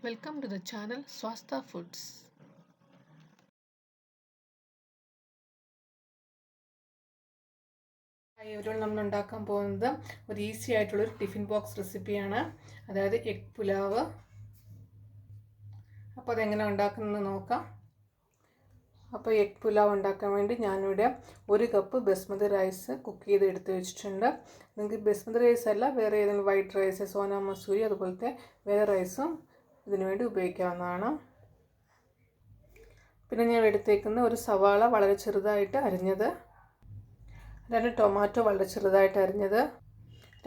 Welcome to the channel Swasta Foods. ഇവിടെ നമ്മൾ ഉണ്ടാക്കാൻ പോകുന്നത് ഒരു ഈസി ആയിട്ടുള്ള ഒരു ടിഫിൻ ബോക്സ് റെസിപ്പിയാണ്, അതായത് എഗ് പുലാവ്. അപ്പോൾ അതെങ്ങനെ ഉണ്ടാക്കുന്നത് നോക്കാം. അപ്പോൾ എഗ് പുലാവ് ഉണ്ടാക്കാൻ വേണ്ടി ഞാനിവിടെ 1 കപ്പ് ബസ്മതി റൈസ് കുക്ക് ചെയ്ത് എടുത്ത് വെച്ചിട്ടുണ്ട്. നിങ്ങൾക്ക് ബസ്മതി റൈസ് അല്ല വേറെ ഏതെങ്കിലും വൈറ്റ് റൈസ്, സോന മസൂരി അതുപോലത്തെ വേറെ റൈസും ഇതിനു വേണ്ടി ഉപയോഗിക്കാവുന്നതാണ്. പിന്നെ ഞാൻ എടുത്തേക്കുന്ന ഒരു സവാള വളരെ ചെറുതായിട്ട് അരിഞ്ഞത്, 2 ടൊമാറ്റോ വളരെ ചെറുതായിട്ട് അരിഞ്ഞത്,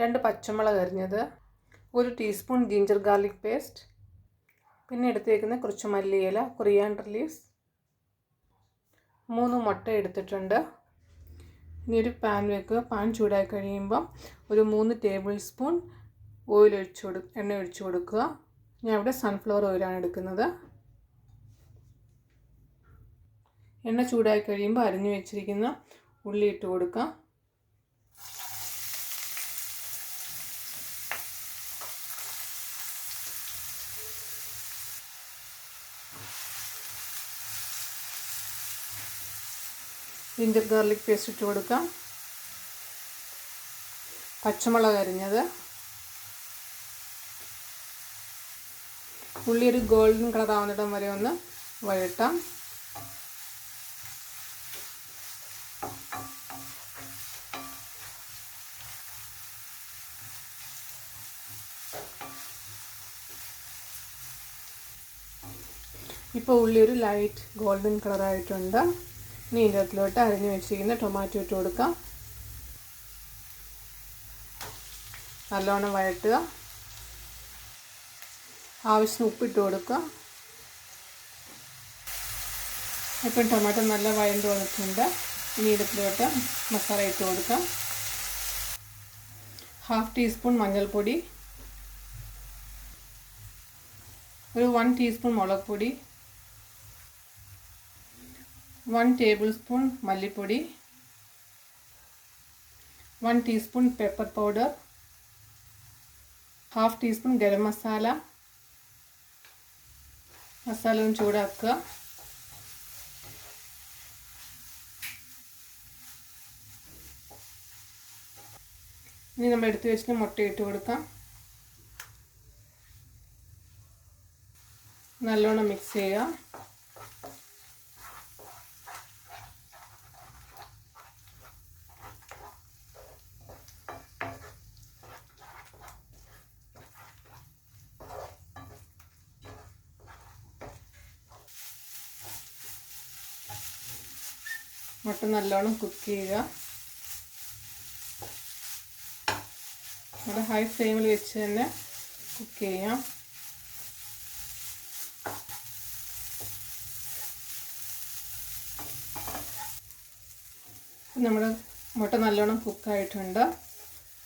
2 പച്ചമുളക് അരിഞ്ഞത്, 1 ടീസ്പൂൺ ജിഞ്ചർ ഗാർലിക് പേസ്റ്റ്, പിന്നെ എടുത്തേക്കുന്ന കുറച്ച് മല്ലിയില, കൊറിയാണ്ടർ ലീവ്സ്, 3 മുട്ട എടുത്തിട്ടുണ്ട്. ഇനി ഒരു പാൻ വെക്കുക. പാൻ ചൂടായി കഴിയുമ്പം ഒരു 3 ടേബിൾ സ്പൂൺ എണ്ണ ഒഴിച്ചു കൊടുക്കുക. ഞാൻ ഇവിടെ സൺഫ്ലവർ ഓയിലാണ് എടുക്കുന്നത്. എണ്ണ ചൂടായി കഴിയുമ്പോൾ അരിഞ്ഞു വെച്ചിരിക്കുന്ന ഉള്ളി ഇട്ട് കൊടുക്കാം. ജിഞ്ചർ ഗാർലിക് പേസ്റ്റ് ഇട്ട് കൊടുക്കാം. പച്ചമുളക് അരിഞ്ഞത്, ഉള്ളി ഒരു ഗോൾഡൻ കളർ ആവുന്നിടം വരെ ഒന്ന് വഴട്ടാം. ഇപ്പോൾ ഉള്ളി ഒരു ലൈറ്റ് ഗോൾഡൻ കളറായിട്ടുണ്ട്. ഇനി ഇതിലോട്ട് അരിഞ്ഞു വെച്ചിരിക്കുന്ന ടൊമാറ്റോ ഇട്ട് കൊടുക്കാം. നല്ലോണം വഴട്ടുക. ആവശ്യത്തിന് ഉപ്പിട്ട് കൊടുക്കുക. ഇപ്പം ടൊമാറ്റോ നല്ല വഴണ്ട് വന്നിട്ടുണ്ട്. ഇനി ഇതിലോട്ട് മസാല ഇട്ട് കൊടുക്കാം. 1/2 ടീസ്പൂൺ മഞ്ഞൾപ്പൊടി, ഒരു 1 ടീസ്പൂൺ മുളക് പൊടി, 1 ടേബിൾ സ്പൂൺ മല്ലിപ്പൊടി, 1 teaspoon pepper powder, 1/2 teaspoon garam masala. Masala ഒന്ന് ചൂടാക്കുക. ഇനി നമ്മൾ എടുത്തു വെച്ചിട്ട് മുട്ട ഇട്ട് കൊടുക്കാം. നല്ലോണം മിക്സ് ചെയ്യുക. മുട്ട നല്ലോണം കുക്ക് ചെയ്യുക. നമ്മുടെ ഹൈ ഫ്ലെയിമിൽ വെച്ച് തന്നെ കുക്ക് ചെയ്യാം. നമ്മുടെ മുട്ട നല്ലോണം കുക്കായിട്ടുണ്ട്.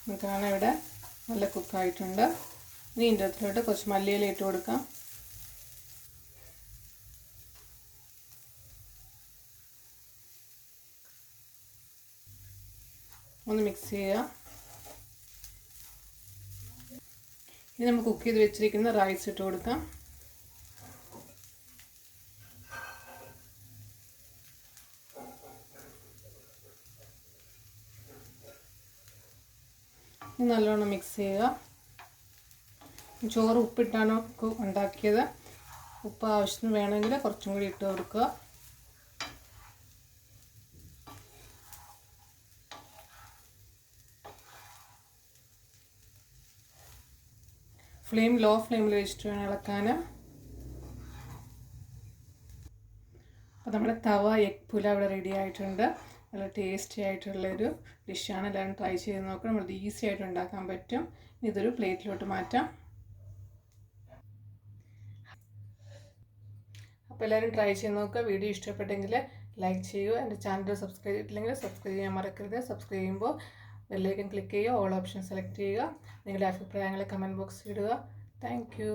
നമുക്ക് കാണാം ഇവിടെ നല്ല കുക്കായിട്ടുണ്ട്. ഇനി ഇതിൻ്റെ അകത്തോട്ട് കുറച്ച് മല്ലിയില ഇട്ട് കൊടുക്കാം. ഒന്ന് മിക്സ് ചെയ്യുക. ഇനി നമ്മൾ കുക്ക് ചെയ്ത് വെച്ചിരിക്കുന്ന റൈസ് ഇട്ട് കൊടുക്കാം. നല്ലോണം മിക്സ് ചെയ്യുക. ചോറ് ഉപ്പിട്ടാണ് ഉണ്ടാക്കിയത്. ഉപ്പ് ആവശ്യത്തിന് വേണമെങ്കിൽ കുറച്ചും കൂടി ഇട്ട് കൊടുക്കുക. ലോ ഫ്ലെയിമിൽ വെച്ചിട്ട് വേണം ഇളക്കാൻ. അപ്പോൾ നമ്മുടെ തവ എഗ് പുലാവ് ഇവിടെ റെഡി ആയിട്ടുണ്ട്. നല്ല ടേസ്റ്റി ആയിട്ടുള്ളൊരു ഡിഷാണ്. എല്ലാവരും ട്രൈ ചെയ്ത് നോക്കണം. നമ്മളിത് ഈസി ആയിട്ട് ഉണ്ടാക്കാൻ പറ്റും. ഇതൊരു പ്ലേറ്റിലോട്ട് മാറ്റാം. അപ്പോൾ എല്ലാവരും ട്രൈ ചെയ്ത് നോക്കുക. വീഡിയോ ഇഷ്ടപ്പെട്ടെങ്കിൽ ലൈക്ക് ചെയ്യുക. എൻ്റെ ചാനൽ സബ്സ്ക്രൈബ് ചെയ്തിട്ടില്ലെങ്കിൽ സബ്സ്ക്രൈബ് ചെയ്യാൻ മറക്കരുത്. സബ്സ്ക്രൈബ് ചെയ്യുമ്പോൾ ബെല്ലൈക്കൺ ക്ലിക്ക് ചെയ്യുക, ഓൾ ഓപ്ഷൻ സെലക്ട് ചെയ്യുക. നിങ്ങളുടെ അഭിപ്രായങ്ങൾ കമൻറ്റ് ബോക്സിൽ ഇടുക. Thank you.